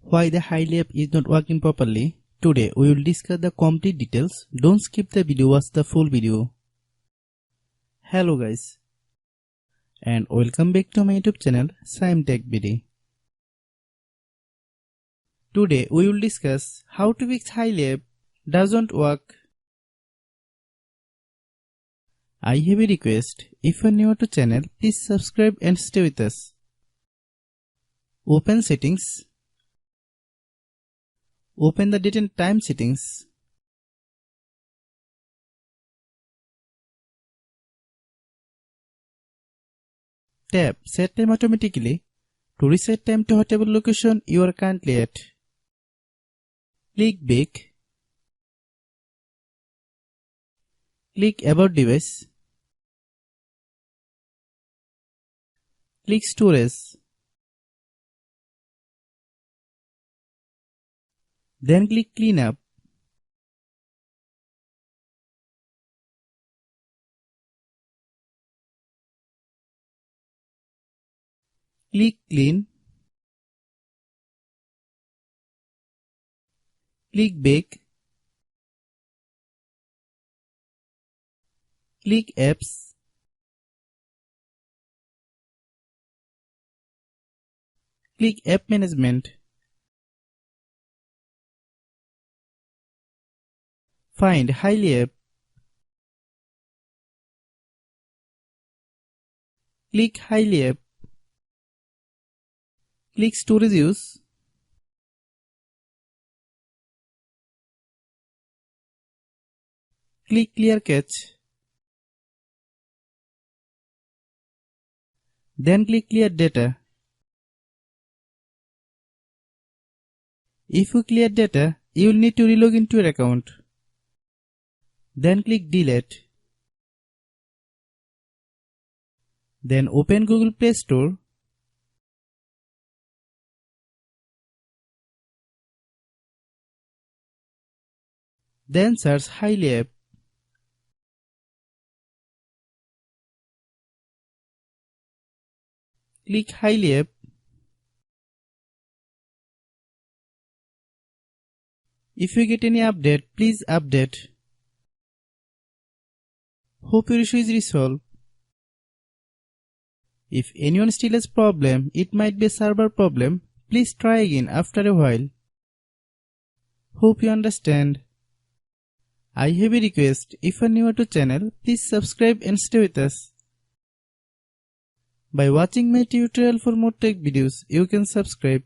Why the Hily app is not working properly? Today we will discuss the complete details. Don't skip the video, watch the full video. Hello guys, and welcome back to my YouTube channel Shaem Tech BD. Today we will discuss how to fix Hily app doesn't work. I have a request. If you are new to channel, please subscribe and stay with us. Open settings. Open the date and time settings. Tap Set Time automatically to reset time to whatever location you are currently at. Click Back. Click About Device. Click Storage. Then click Cleanup. Click Clean. Click Back. Click Apps. Click App Management. Find Hily app. Click Hily app. Click Storage Use. Click Clear Cache. Then click Clear Data. If you clear data, you will need to relog into your account. Then click Delete. Then open Google Play Store. Then search Hily app. Click Hily app. If you get any update, please update. Hope your issue is resolved. If anyone still has problem, it might be a server problem. Please try again after a while. Hope you understand. I have a request. If you are new to channel, please subscribe and stay with us. By watching my tutorial for more tech videos, you can subscribe.